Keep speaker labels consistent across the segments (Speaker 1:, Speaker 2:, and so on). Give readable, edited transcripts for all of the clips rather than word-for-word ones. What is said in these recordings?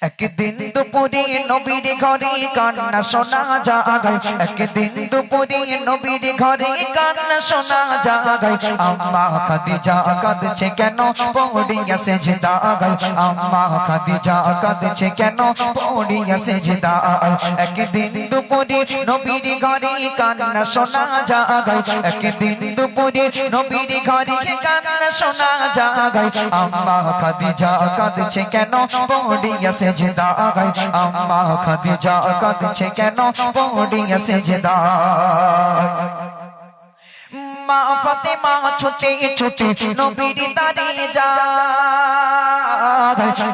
Speaker 1: একদিন দুপুরে নবীর ঘরে কান্না শোনা যায়, একদিন দুপুরে নবীর ঘরে কান্না শোনা যায়। আম্মা খাদিজা কাঁদছে কেন পড়িয়া সেজদায়, আম্মা খাদিজা কাঁদছে কেন পড়িয়া সেজদায়। একদিন দুপুরে নবীর ঘরে কান্না শোনা যায়, একদিন দুপুরে নবীর ঘরে কান্না শোনা যায়। আম্মা খাদিজা কাঁদছে কেন পড়িয়া সেজদায়, আম্মা খাদিজা কাঁদছে কেন পড়িয়া সেজদায়। মা ফাতেমা ছুটে ছুটে নবীর দারে যায়,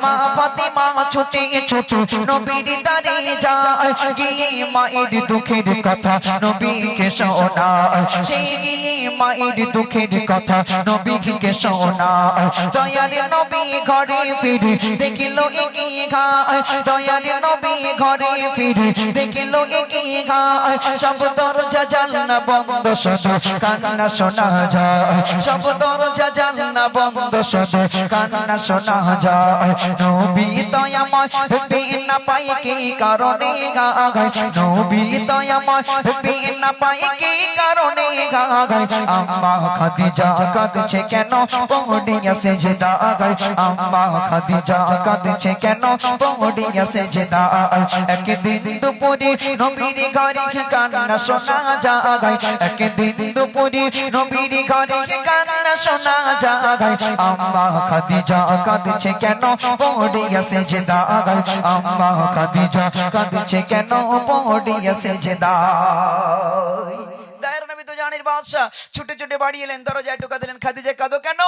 Speaker 1: মা ফাতেমা ছুটে ছুটে নবীর দারে যায়। গিয়ে মায়ের দুঃখের কথা নবীকে শোনায়, সেই গিয়ে মায়ের দুঃখের কথা নবীকে শোনায়। দয়ার নবী ঘরে ফিরে দেখিল এগিয়ে ঘায়, দয়ার নবী ঘরে ফিরে দেখিল এগিয়ে ঘায়। সব দরজা জানলা বন্ধ, শুধু কান্না শোনা যায়, সব দরজা জানলা বন্ধ, শুধু কান্না শোনা যায়। নবী দয়াময় ভেবে না পায় কি কারণে গায়, নবী দয়াময় ভেবে না পায় কি কারণে গায়। আম্মা খাদিজা কাঁদছে কেন পড়িয়া সেজদায়, আম্মা খাদিজা কাঁদছে কেন পড়িয়া সেজদায়। একদিন দুপুরে নবীর ঘরে কান্না শোনা যায়, একদিন দুপুরে নবীর ঘরে কান্না শোনা যায়। আম্মা খাদিজা কাঁদছে কেন পড়িয়া সেজদায়, আম্মা খাদিজা কাঁদছে কেন পড়িয়া সেজদায়। দায়ের নবী তো জানির বাদশা ছুটে ছুটে বাড়ি এলেন, দরজায় টোকা দিলেন। খাদিজা কাঁদো কেন?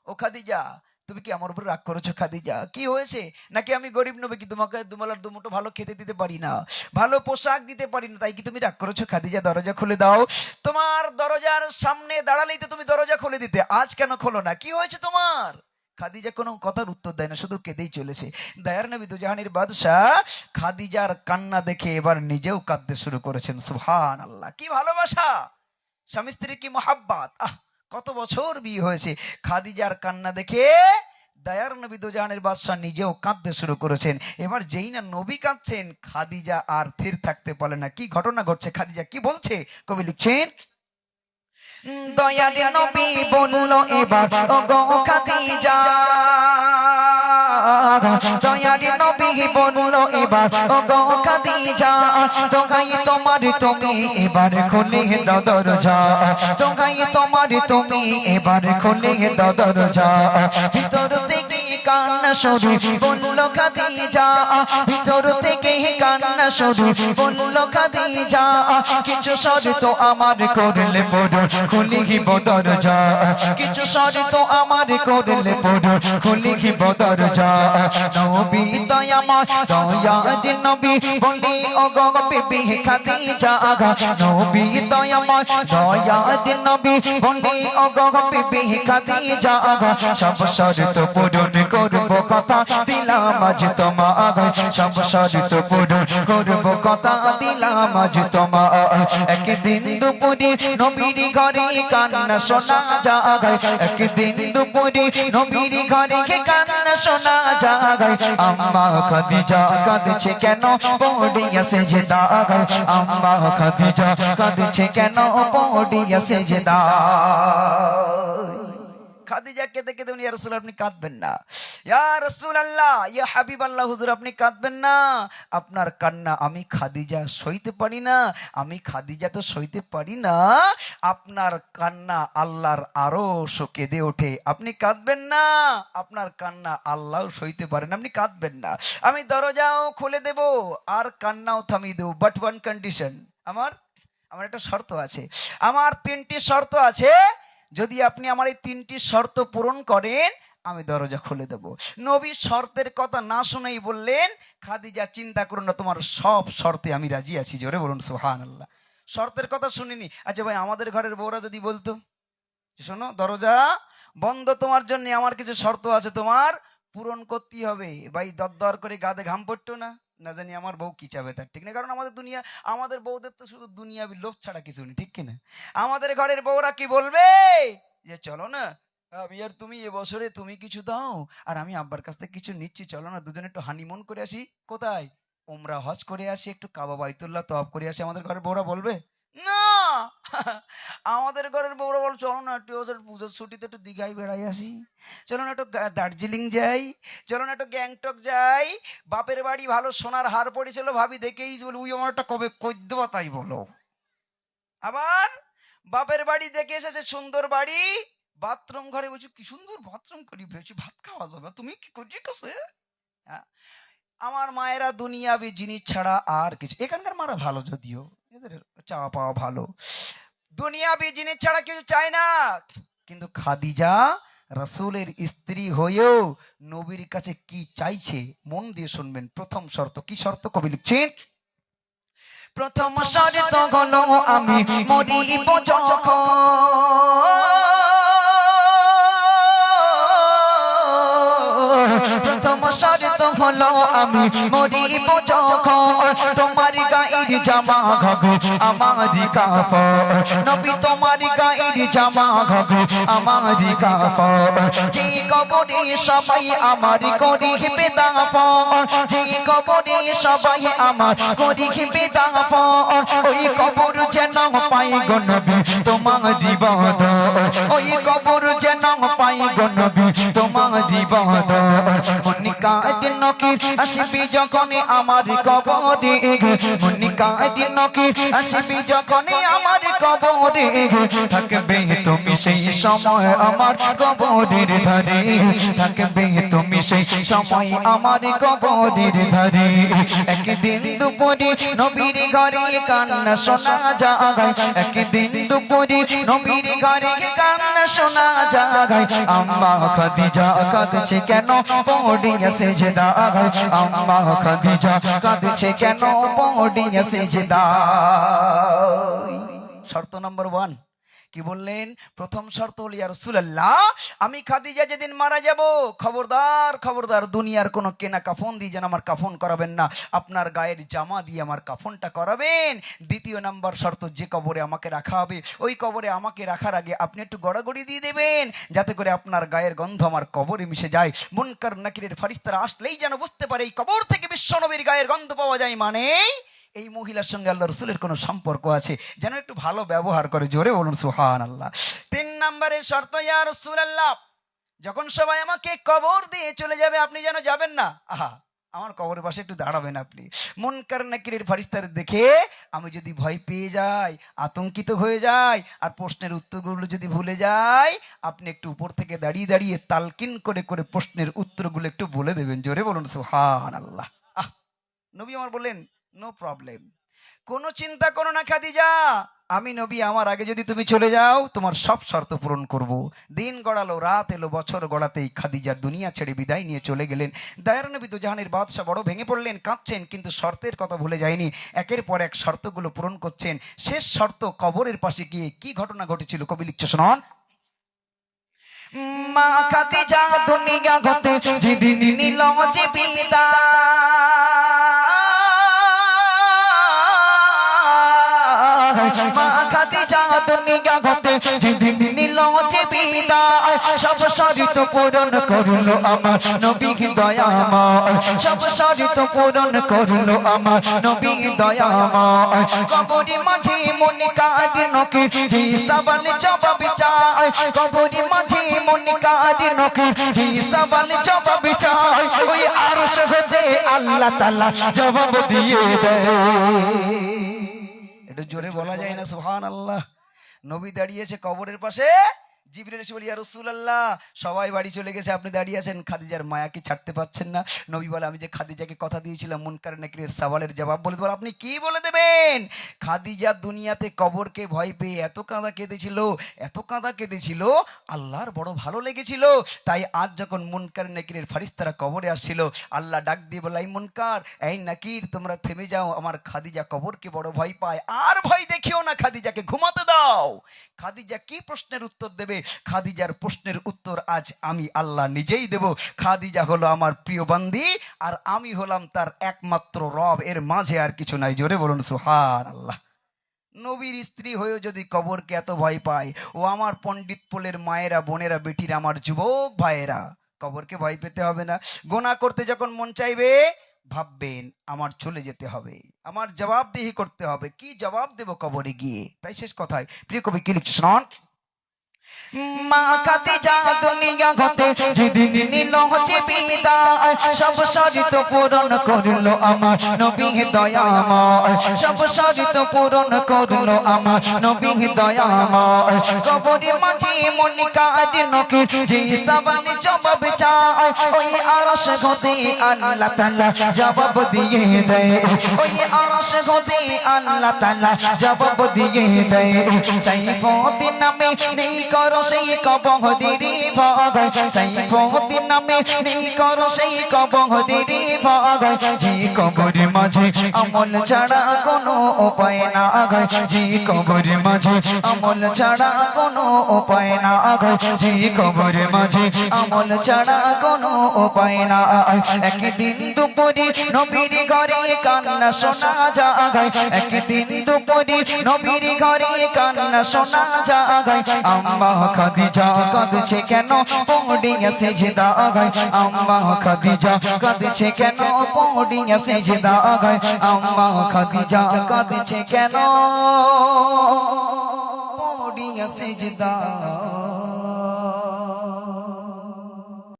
Speaker 1: ও খাদিজা তুমি কি আমার উপর রাগ করেছো? খাদিজা কি হয়েছে? নাকি আমি গরিব নবী কি তোমাকে দুমালার দুমুঠো ভালো খেতে দিতে পারি না, ভালো পোশাক দিতে পারি না, তাই কি তুমি রাগ করেছো? খাদিজা দরজা খুলে দাও, তোমার দরজার সামনে দাঁড়ালেই তো তুমি দরজা খুলে দিতে, আজ কেন খোলো না? কি হয়েছে তোমার? খাদিজা কোনো কথার উত্তর দেয় না, শুধু কেঁদেই চলেছে। দয়ার নবী দুজাহানের বাদশাহ খাদিজার কান্না দেখে এবার নিজেও কাঁদতে শুরু করেছেন। সুবহানাল্লাহ, কি ভালোবাসা, স্বামী স্ত্রীর কি মহাব্বত! আহ, কত বছর বিয়ে হয়েছে। খাদিজার কান্না দেখে দয়ার নবী দুজাহানের বাদশাহ নিজেও কাঁদতে শুরু করেছেন। এবার যেই না নবী কাঁদছেন, খাদিজা আর স্থির থাকতে পারে না। কি ঘটনা ঘটছে, খাদিজা কি বলছে? কবি লিখছেন, দয়ার নবী বলল এবার ও গো খাদিজা, দয়ার নবী বলল এবার ও গো খাদিজা, দোহাই তোমার তুমি এবার খুলে দাও দরজা, দোহাই তোমার তুমি এবার খুলে দাও দরজা। ভিতর থেকে কান্না শুরু বলল খাদিজা, ভিতর থেকে কান্না শুরু বলল খাদিজা, কিছু শর্ত আমার করলে পড়ো খুলিব দরজা, কিছু শর্ত আমার করলে পড়ো খুলিব দরজা। নবী দয়াময় দয়ার নবী বলি ও গো বিবি খাদিজা, নবী দয়াময় দয়ার নবী বলি ও গো বিবি খাদিজা, সব শর্ত পূরণ করব কথা দিলাম আজ তোমায়, সব শর্ত পূরণ করব কথা দিলাম আজ তোমায়। একদিন দুপুরে নবীর ঘরে কান্না শোনা যায়, একদিন দুপুরে নবীর ঘরে কান্না শোনা যায়। আম্মা খাদিজা কাঁদছে কেন পড়িয়া সেজদায়, আম্মা খাদিজা কাঁদছে কেন পড়িয়া সেজদায়। খাদিজা কেঁদে কেঁদে উনি, ইয়া রাসূলুল্লাহ আপনি কাঁদবেন না, ইয়া রাসূলুল্লাহ ইয়া হাবিবাল্লাহ হুজুর আপনি কাঁদবেন না, আপনার কান্না আমি খাদিজা সইতে পারি না, আমি খাদিজা তো সইতে পারি না, আপনার কান্না আল্লাহর আরশ কেঁদে ওঠে, আপনি কাঁদবেন না, আপনার কান্না আল্লাহও সইতে পারেন, আপনি কাঁদবেন না, আমি দরজাও খুলে দেব আর কান্নাও থামিয়ে দেব, বাট ওয়ান কন্ডিশন, আমার একটা শর্ত আছে, আমার 3টি শর্ত আছে, যদি আপনি আমার এই 3টি শর্ত পূরণ করেন আমি দরজা খুলে দেব। নবী শর্তের কথা না শুনেই বললেন, খাদিজা চিন্তা করো না, তোমার সব শর্তে আমি রাজি আছি। জোরে বলুন সুবহানাল্লাহ। শর্তের কথা শুনিনি। আচ্ছা ভাই, আমাদের ঘরের বউরা যদি বলতো, শোনো দরজা বন্ধ তোমার জন্য, আমার কিছু শর্ত আছে তোমার পূরণ করতেই হবে, ভাই দরদর করে গাদে ঘাম পড়তো না, না জানি আমার বউ কি চাবে তার, ঠিক না? কারণ আমাদের বউদের তো শুধু দুনিয়াবি লোভ ছাড়া কিছু নেই, ঠিক কিনা? আমাদের ঘরের বউরা কি বলবে, যে চলো না
Speaker 2: আমি আর তুমি এবছরে তুমি কিছু দাও আর আমি আব্বার কাছ থেকে কিছু নিচ্ছি, চলো না দুজনে একটু হানিমুন করে আসি। কোথায়? উমরা হজ করে আসি, একটু কাবা বাইতুল্লাহ তওয়াব করে আসি। আমাদের ঘরের বউরা বলবে না। আমাদের ঘরের বউরা বল চলো না একটু ওদের পুজোর ছুটিতে একটু দীঘায় বেড়াই আসি, চলো না একটু দার্জিলিং যাই, চলো না একটু গ্যাংটক যাই। বাপের বাড়ি ভালো সোনার হার পড়েছিল, ভাবি দেখেই বলে উই আমারটা কবে কই দেবো তাই বলো। আবার বাপের বাড়ি দেখে এসেছে সুন্দর বাড়ি, বাথরুম ঘরে বলছি কি সুন্দর বাথরুম করি, ভেবেছি ভাত খাওয়া যাবে, তুমি কি করছি কাছে। আমার মায়েরা দুনিয়াবি জিনিস ছাড়া আর কিছু, এখানকার মারা ভালো যদিও এদের চাওয়া পাওয়া ভালো, দুনিয়াবি জিনিস ছাড়া কিছু চায় না। কিন্তু খাদিজা রাসূলের স্ত্রী হয়েও নবীর কাছে কি চাইছে মন দিয়ে শুনবেন। প্রথম শর্ত, কি শর্ত কবি লিখছেন? প্রথম শর্ত হলো আমি মরিব যখন, প্রথম শর্ত হলো আমি মরিব যখন, তোমার গায়ের জামা ঘাঘ আমারই কাফন, নবী তোমার গায়ের জামা ঘাঘ আমারই কাফন, যে কবরে সবাই আমার করিবে দাফন, যে কবরে সবাই আমার করিবে দাফন, ওই কবর যেন পাই গো নবী তোমারই বদন, ওই কবর যেন পাই গো নবী তোমারই বদন। মনিকা দিন কি আসবি যখন আমার কবরে, মনিকা দিন কি আসবি যখন আমার কবরে, থাকবে তুমি সেই সময় আমার কবরের ধারে, থাকবে তুমি সেই সময় আমার কবরের ধারে। একদিন দুপুরে নবীর ঘরে কান্না শোনা যায়, একদিন দুপুরে নবীর ঘরে কান্না শোনা যায়, আম্মা খাদিজা কাঁদছে কেন পড়িয়া সেজদায়, আম্মা খাদিজা কাঁদছে কেন পড়িয়া সেজদায়। শর্ত নাম্বার 1 কি বললেন? প্রথম শর্ত হল ইয়া রাসূলুল্লাহ আমি খাদিজা যেদিন মারা যাব, খবরদার খবরদার দুনিয়ার কোনো কেনা কাফন দিয়ে যেন আমার কাফন করাবেন না, আপনার গায়ের জামা দিয়ে আমার কাফনটা করাবেন। দ্বিতীয় নাম্বার শর্ত, যে কবরে আমাকে রাখা হবে ওই কবরে আমাকে রাখার আগে আপনি একটু গড়াগড়ি দিয়ে দেবেন, যাতে করে আপনার গায়ের গন্ধ আমার কবরে মিশে যায়, মুনকার নাকিরের ফারিস্তারা আসলেই যেন বুঝতে পারে এই কবর থেকে বিশ্বনবীর গায়ের গন্ধ পাওয়া যায়, মানে এই মহিলার সঙ্গে আল্লাহ রসুলের কোনো সম্পর্ক আছে, যেন একটু ভালো ব্যবহার করে। জোরে বলুন সুবহানাল্লাহ। 3 নম্বরের শর্ত ইয়া রাসূলুল্লাহ যখন সবাই আমাকে কবর দিয়ে চলে যাবে আপনি যেন যাবেন না, আহা আমার কবরের পাশে একটু দাঁড়াবেন আপনি। মুনকার নাকিরের ফারিস্তাদের দেখে আমি যদি ভয় পেয়ে যাই, আতঙ্কিত হয়ে যাই, আর প্রশ্নের উত্তরগুলো যদি ভুলে যাই, আপনি একটু উপর থেকে দাঁড়িয়ে দাঁড়িয়ে তালকিন করে করে প্রশ্নের উত্তরগুলো একটু বলে দেবেন। জোরে বলুন সুবহানাল্লাহ। নবী আমার বললেন নো প্রবলেম, কোনো চিন্তা করো না খাদিজা, আমি নবী আমার আগে যদি তুমি চলে যাও তোমার সব শর্ত পূরণ করব। দিন গড়ালো, রাত এলো, বছর গড়াতেই খাদিজা দুনিয়া ছেড়ে বিদায় নিয়ে চলে গেলেন। দয়ার নবী তো জাহানের বাদশা বড় ভেঙে পড়লেন, কাঁদছেন, কিন্তু শর্তের কথা ভুলে যায়নি, একের পর এক শর্তগুলো পূরণ করছেন। শেষ শর্ত, কবরের পাশে গিয়ে কি ঘটনা ঘটেছিল কবি লিখছে শুনুন। মা খাদিজা দুনিয়া হতে যেদিন নিল যে বিদায়, মা খাদিজা দুনিয়া হতে যেদিন নিল যে বিদায়, সব শর্ত পূরণ করলো আমার নবী দয়াময়, সব শর্ত পূরণ করলো আমার নবী দয়াময়। কবরের মাঝে মনিকার নকে যে সওয়াল জবাব চায়, কবরের মাঝে মনিকার নকে যে সওয়াল জবাব চায়, ওই আরশ হতে আল্লাহ তাআলা জবাব দিয়ে দেয়। একটু জোরে বলা যায় না সুবহানাল্লাহ। নবী দাঁড়িয়েছে কবরের পাশে, জিবরিল এসে বলে ইয়া রাসূলুল্লাহ সবাই বাড়ি চলে গেছে, আপনি দাঁড়িয়ে আছেন, খাদিজার মায়া কি ছাড়তে পারছেন না? নবী বলে আমি যে খাদিজাকে কথা দিয়েছিলাম মুনকার নাকিরের সওয়ালের জবাব বলে দেব, আপনি কি বলে দেবেন? খাদিজা দুনিয়াতে কবরকে ভয় পেয়ে এত কাঁদা কেঁদেছিল, এত কাঁদা কেঁদেছিল, আল্লাহর বড় ভালো লেগেছিল, তাই আজ যখন মুনকার নাকিরের ফারিস্তারা কবরে আসছিল, আল্লাহ ডাক দিয়ে বলে এই মুনকার এই নাকির তোমরা থেমে যাও, আমার খাদিজা কবরকে বড় ভয় পায়, আর ভয় দেখিও না, খাদিজাকে ঘুমাতে দাও। খাদিজা কি প্রশ্নের উত্তর দেবে? খাদিজার প্রশ্নের উত্তর আজ আমি আল্লাহ নিজেই দেব। খাদিজা হলো আমার প্রিয় বান্দি, আর আমি হলাম তার একমাত্র রব, এর মাঝে আর কিছু নাই। জোরে বলুন সুবহানাল্লাহ। নবীর স্ত্রী হয়েও যদি কবরকে এত ভয় পায়, ও আমার পণ্ডিত পোলের মায়েরা, বোনেরা, বেটিরা, আমার যুবক ভাইয়েরা, কবরকে ভয় পেতে হবে না। গোনা করতে যখন মন চাইবে ভাববেন আমার চলে যেতে হবে, আমার জবাবদিহি করতে হবে, কি জবাব দেব কবরে গিয়ে। তাই শেষ কথায় প্রিয় কবি কি লিখছে শোনান।
Speaker 1: মা খাদিজা দুনিয়া হতে যেদিন নিল হচ্ছে বিদায়, সব শর্ত পূরণ করলো আমার নবী দয়াময়, সব শর্ত পূরণ করলো আমার নবী দয়াময়। কবরের মাঝে মনি কাঁদিনকে যে সওয়াল জবাব চায়, ওই আরশ হতে আল্লাহ তাআলা জবাব দিয়ে দেয়, ওই আরশ হতে আল্লাহ তাআলা জবাব দিয়ে দেয়। সাইফুদ্দিন নামে নেই করো সেই কবরের ভয়, সাইফুদ্দিন নামে নেই করো সেই কবরের ভয়। যে কবরের মাঝে আমল ছাড়া কোনো উপায় না গায়, যে কবরের মাঝে আমল ছাড়া কোনো উপায় না গায়, যে কবরের মাঝে আমল ছাড়া কোনো উপায় না। একদিন দুপুরে নবীর ঘরে কান্না শোনা যায়, একদিন দুপুরে নবীর ঘরে কান্না শোনা যায়। আম্মা খাদিজা কাঁদছে কেন পড়িয়া সিজদায়, আম্মা খাদিজা কাঁদছে কেন পড়িয়া সিজদায়, আম্মা খাদিজা কাঁদছে কেন পড়িয়া সিজদায়।